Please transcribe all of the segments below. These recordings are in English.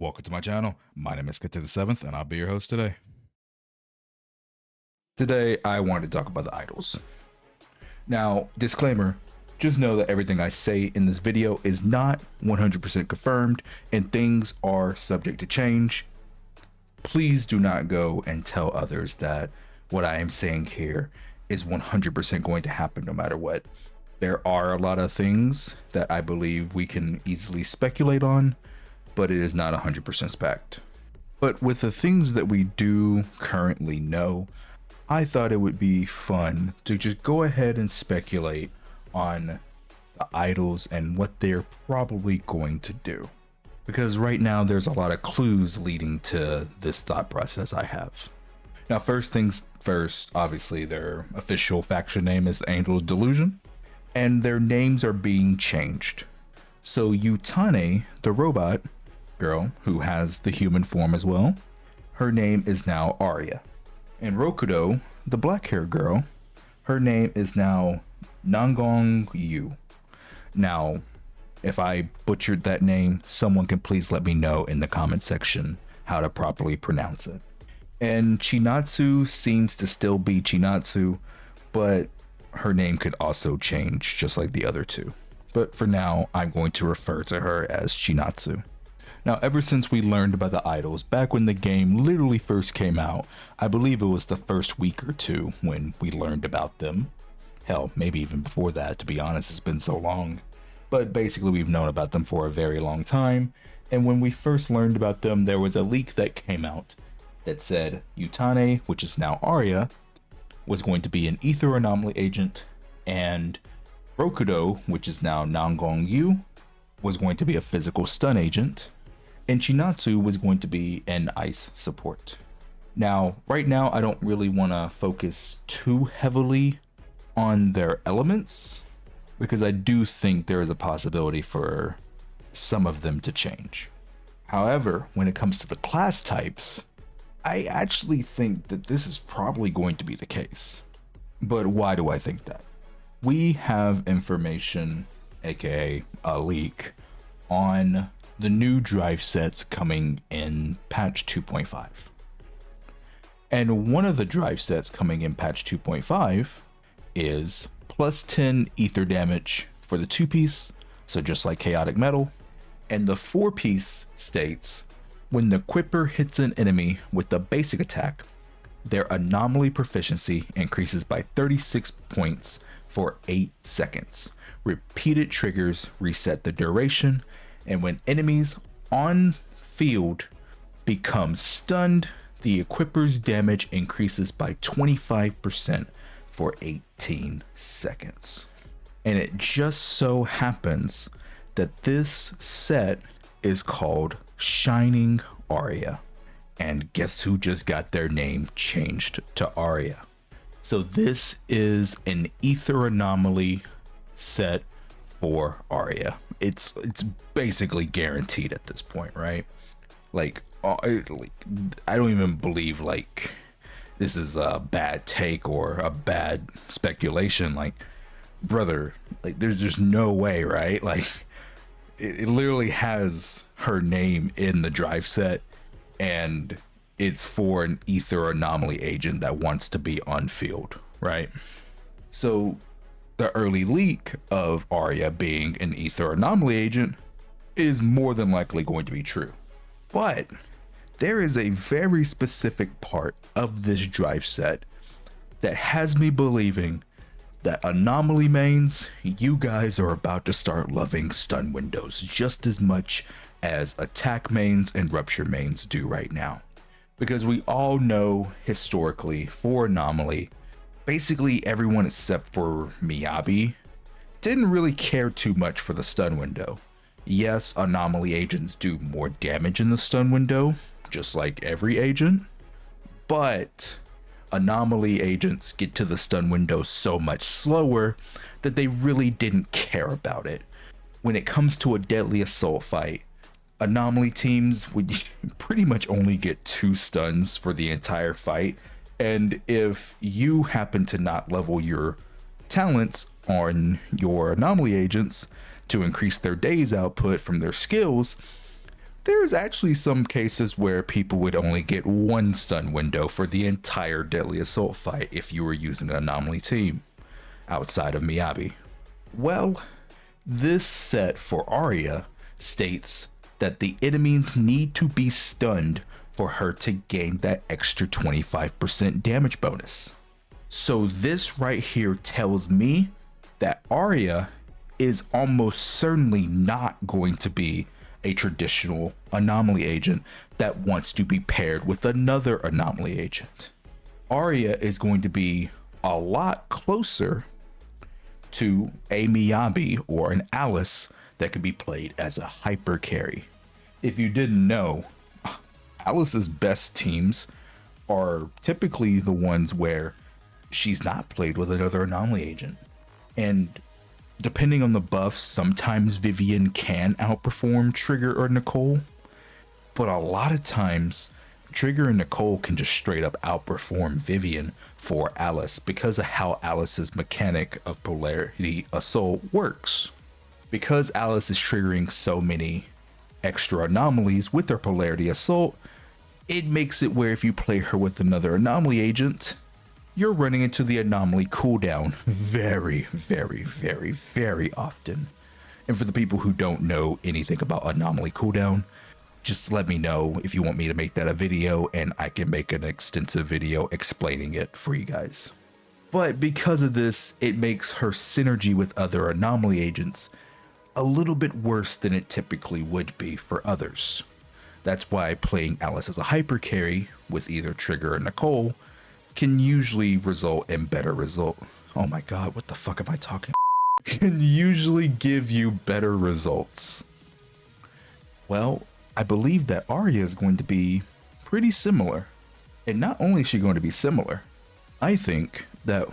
Welcome to my channel. My name is Kate the Seventh, and I'll be your host today. Today, I wanted to talk about the idols. Now, disclaimer, just know that everything I say in this video is not 100% confirmed, and things are subject to change. Please do not go and tell others that what I am saying here is 100% going to happen no matter what. There are a lot of things that I believe we can easily speculate on, but it is not 100% spec. But with the things that we do currently know, I thought it would be fun to just go ahead and speculate on the idols and what they're probably going to do. Because right now there's a lot of clues leading to this thought process I have. Now, first things first, obviously their official faction name is the Angel of Delusion, and their names are being changed. So Utane, the robot girl who has the human form as well, her name is now Arya. And Rokudo, the black hair girl, her name is now Nangong Yu. Now, if I butchered that name, someone can please let me know in the comment section how to properly pronounce it. And Chinatsu seems to still be Chinatsu, but her name could also change just like the other two. But for now, I'm going to refer to her as Chinatsu. Now, ever since we learned about the idols back when the game literally first came out, I believe it was the first week or two when we learned about them. Hell, maybe even before that, to be honest, it's been so long. But basically, we've known about them for a very long time. And when we first learned about them, there was a leak that came out that said Utane, which is now Arya, was going to be an ether anomaly agent, and Rokudo, which is now Nangong Yu, was going to be a physical stun agent, and Chinatsu was going to be an ice support. Now, right now, I don't really want to focus too heavily on their elements, because I do think there is a possibility for some of them to change. However, when it comes to the class types, I actually think that this is probably going to be the case. But why do I think that? We have information, aka a leak, on the new drive sets coming in patch 2.5. And one of the drive sets coming in patch 2.5 is plus 10 ether damage for the 2-piece, so just like chaotic metal, and the 4-piece states when the equipper hits an enemy with the basic attack, their anomaly proficiency increases by 36 points for 8 seconds. Repeated triggers reset the duration, and when enemies on field become stunned, the equipper's damage increases by 25% for 18 seconds. And it just so happens that this set is called Shining Arya. And guess who just got their name changed to Arya? So this is an ether anomaly set for Arya. It's basically guaranteed at this point, right? Like I don't even believe like this is a bad take or a bad speculation. Like, brother, like there's just no way, right? Like it literally has her name in the drive set, and it's for an ether anomaly agent that wants to be on field, right? So the early leak of Arya being an ether anomaly agent is more than likely going to be true. But there is a very specific part of this drive set that has me believing that anomaly mains, you guys are about to start loving stun windows just as much as attack mains and rupture mains do right now. Because we all know historically for anomaly, basically everyone except for Miyabi didn't really care too much for the stun window. Yes, anomaly agents do more damage in the stun window, just like every agent, but anomaly agents get to the stun window so much slower that they really didn't care about it. When it comes to a deadly assault fight, anomaly teams would pretty much only get 2 stuns for the entire fight, and if you happen to not level your talents on your anomaly agents to increase their day's output from their skills, there's actually some cases where people would only get one stun window for the entire Deadly Assault fight if you were using an anomaly team outside of Miyabi. Well, this set for Arya states that the enemies need to be stunned for her to gain that extra 25% damage bonus. So this right here tells me that Arya is almost certainly not going to be a traditional anomaly agent that wants to be paired with another anomaly agent. Arya is going to be a lot closer to a Miyabi or an Alice that could be played as a hyper carry. If you didn't know, Alice's best teams are typically the ones where she's not played with another anomaly agent. And depending on the buffs, sometimes Vivian can outperform Trigger or Nicole, but a lot of times Trigger and Nicole can just straight up outperform Vivian for Alice because of how Alice's mechanic of polarity assault works. Because Alice is triggering so many extra anomalies with her polarity assault, it makes it where if you play her with another anomaly agent, you're running into the anomaly cooldown very, very, very, very often. And for the people who don't know anything about anomaly cooldown, just let me know if you want me to make that a video and I can make an extensive video explaining it for you guys. But because of this, it makes her synergy with other anomaly agents a little bit worse than it typically would be for others. That's why playing Alice as a hyper carry with either Trigger or Nicole can usually result in better result. Oh my god, what the fuck am I talking about? Can usually give you better results. Well, I believe that Arya is going to be pretty similar. And not only is she going to be similar, I think that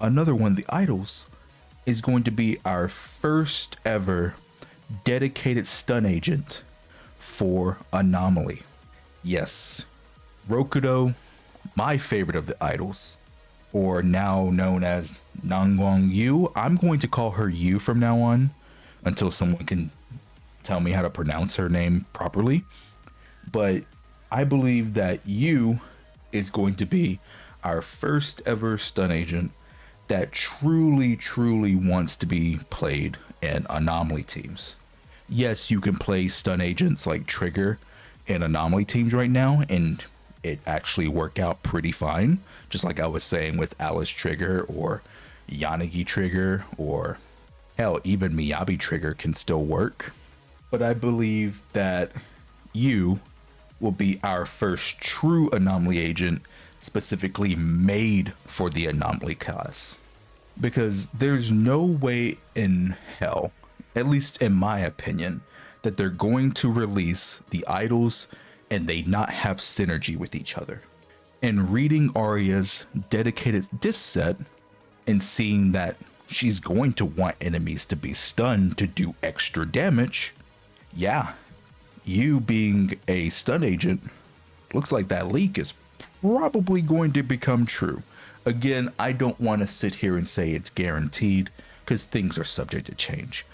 another one of the idols is going to be our first ever dedicated stun agent for Anomaly. Yes, Rokudo, my favorite of the idols, or now known as Nanguang Yu. I'm going to call her Yu from now on until someone can tell me how to pronounce her name properly. But I believe that Yu is going to be our first ever stun agent that truly wants to be played in Anomaly teams. Yes, you can play stun agents like Trigger in Anomaly teams right now, and it actually work out pretty fine. Just like I was saying with Alice Trigger or Yanagi Trigger, or hell, even Miyabi Trigger can still work. But I believe that you will be our first true Anomaly agent specifically made for the Anomaly class. Because there's no way in hell, at least in my opinion, that they're going to release the idols and they not have synergy with each other. And reading Arya's dedicated disc set and seeing that she's going to want enemies to be stunned to do extra damage, yeah, you being a stun agent, looks like that leak is probably going to become true. Again, I don't want to sit here and say it's guaranteed because things are subject to change.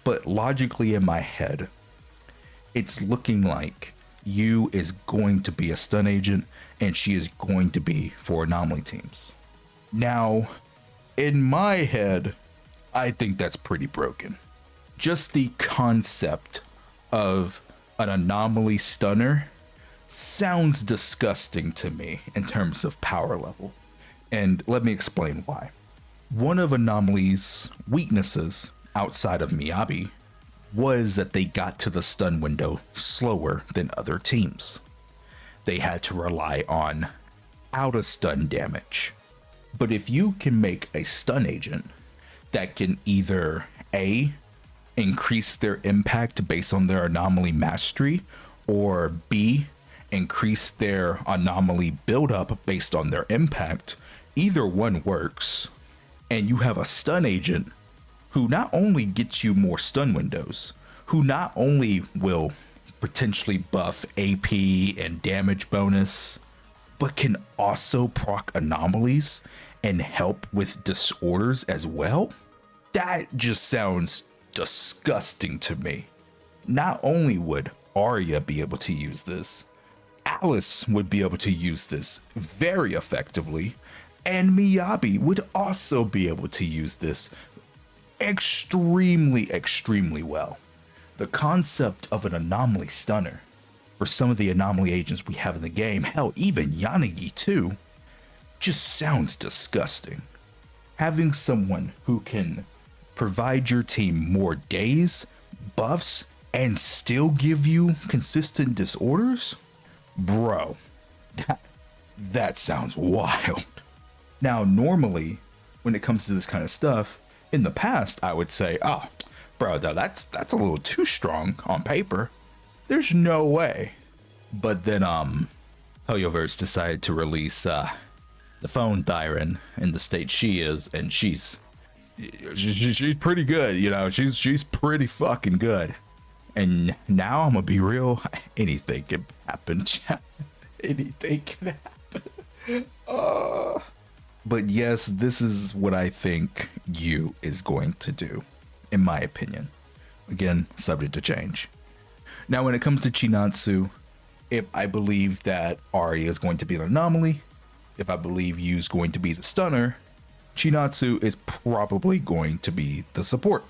But logically in my head, it's looking like Yu is going to be a stun agent and she is going to be for Anomaly teams. Now, in my head, I think that's pretty broken. Just the concept of an Anomaly stunner sounds disgusting to me in terms of power level. And let me explain why. One of Anomaly's weaknesses outside of Miyabi was that they got to the stun window slower than other teams. They had to rely on out of stun damage. But if you can make a stun agent that can either A, increase their impact based on their Anomaly mastery, or B, increase their Anomaly buildup based on their impact, either one works. And you have a stun agent who not only gets you more stun windows, who not only will potentially buff AP and damage bonus, but can also proc anomalies and help with disorders as well. That just sounds disgusting to me. Not only would Arya be able to use this. Alice would be able to use this very effectively. And Miyabi would also be able to use this extremely, extremely well. The concept of an anomaly stunner for some of the anomaly agents we have in the game, hell, even Yanagi too, just sounds disgusting. Having someone who can provide your team more days, buffs, and still give you consistent disorders? Bro, that sounds wild. Now, normally, when it comes to this kind of stuff, in the past, I would say, oh, bro, that's a little too strong on paper. There's no way. But then, hoyoverse decided to release the phone Thyron in the state she is, and she's pretty good, you know. She's pretty fucking good. And now I'm gonna be real. Anything can happen. Anything can happen. But yes, this is what I think Yu is going to do, in my opinion. Again, subject to change. Now, when it comes to Chinatsu, if I believe that Arya is going to be an anomaly, if I believe Yu's going to be the stunner, Chinatsu is probably going to be the support.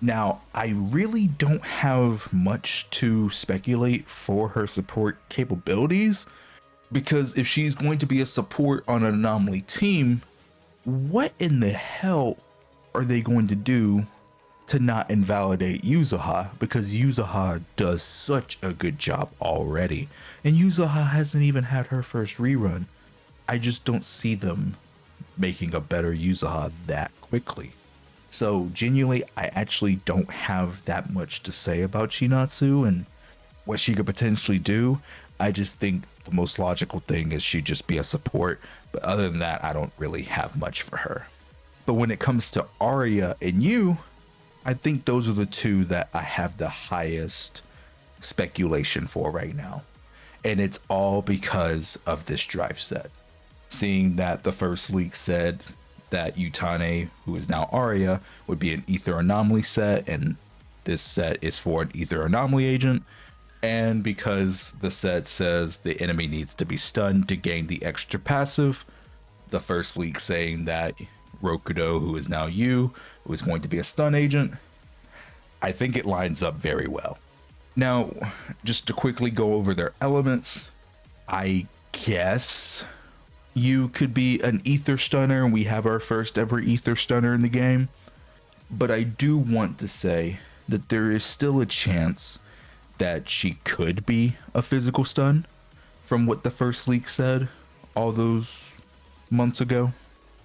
Now, I really don't have much to speculate for her support capabilities, because if she's going to be a support on an anomaly team, what in the hell are they going to do to not invalidate Yuzuha? Because Yuzuha does such a good job already, and Yuzuha hasn't even had her first rerun. I just don't see them making a better Yuzuha that quickly. So genuinely, I actually don't have that much to say about Chinatsu and what she could potentially do. I just think the most logical thing is she'd just be a support. But other than that, I don't really have much for her. But when it comes to Arya and Yu, I think those are the two that I have the highest speculation for right now. And it's all because of this drive set. Seeing that the first leak said that Utane, who is now Arya, would be an Ether Anomaly set, and this set is for an Ether Anomaly agent. And because the set says the enemy needs to be stunned to gain the extra passive, the first leak saying that Rokudo, who is now Yu, was going to be a stun agent, I think it lines up very well. Now, just to quickly go over their elements, I guess Yu could be an Ether Stunner. We have our first ever Ether Stunner in the game. But I do want to say that there is still a chance that she could be a physical stun from what the first leak said all those months ago.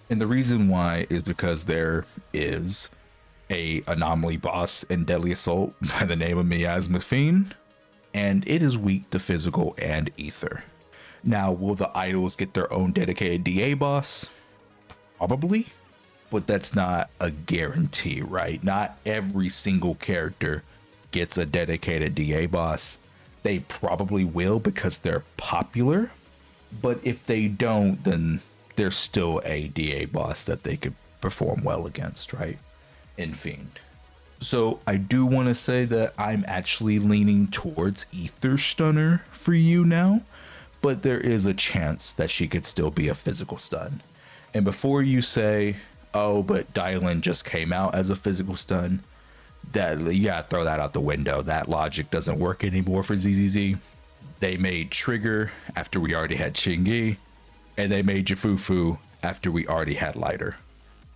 And the reason why is because there is a anomaly boss in Deadly Assault by the name of Miasma Fiend, and it is weak to physical and ether. Now, will the idols get their own dedicated DA boss? Probably, but that's not a guarantee, right? Not every single character gets a dedicated DA boss. They probably will because they're popular, but if they don't, then there's still a DA boss that they could perform well against, right? In Fiend. So I do want to say that I'm actually leaning towards Ether Stunner for you now, but there is a chance that she could still be a physical stun. And before you say, oh, but Dylan just came out as a physical stun, that you gotta throw that out the window. That logic doesn't work anymore for ZZZ. They made Trigger after we already had Chingy, and they made Jafufu after we already had Lighter.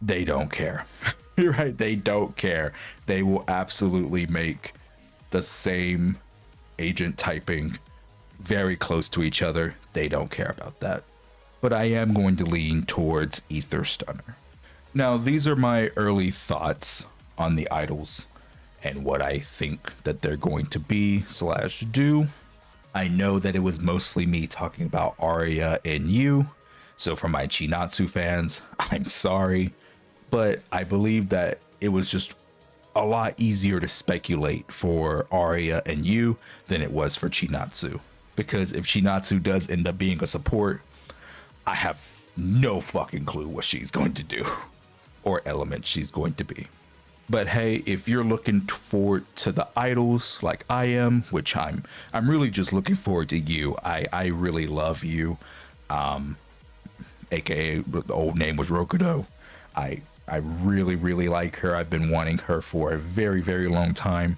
They don't care. Right? They don't care. They will absolutely make the same agent typing very close to each other. They don't care about that. But I am going to lean towards Ether Stunner. Now, these are my early thoughts on the idols and what I think that they're going to be / do. I know that it was mostly me talking about Arya and Yu, so for my Chinatsu fans, I'm sorry, but I believe that it was just a lot easier to speculate for Arya and Yu than it was for Chinatsu, because if Chinatsu does end up being a support, I have no fucking clue what she's going to do or element she's going to be. But hey, if you're looking forward to the idols like I am, which I'm really just looking forward to you. I really love you. AKA the old name was Rokudo. I really like her. I've been wanting her for a very long time.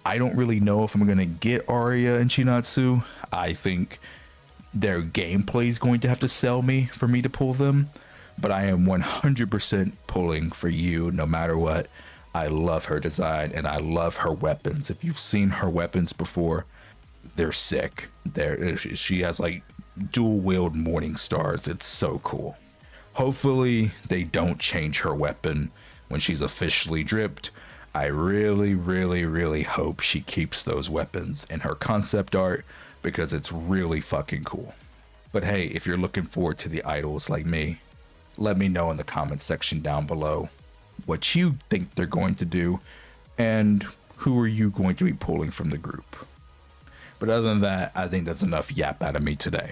I don't really know if I'm gonna get Arya and Chinatsu. I think their gameplay is going to have to sell me for me to pull them, but I am 100% pulling for you no matter what. I love her design and I love her weapons. If you've seen her weapons before, they're sick. She has like dual wield morning stars. It's so cool. Hopefully they don't change her weapon when she's officially dripped. I really hope she keeps those weapons in her concept art because it's really fucking cool. But hey, if you're looking forward to the idols like me, let me know in the comments section down below what you think they're going to do and who are you going to be pulling from the group. But other than that, I think that's enough yap out of me today.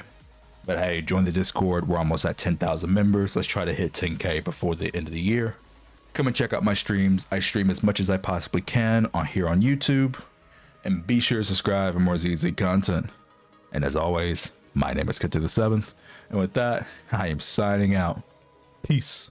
But hey, join the Discord. We're almost at 10,000 members. Let's try to hit 10K before the end of the year. Come and check out my streams. I stream as much as I possibly can here on YouTube. And be sure to subscribe for more ZZ content. And as always, my name is Kit to the 7th. And with that, I am signing out. Peace.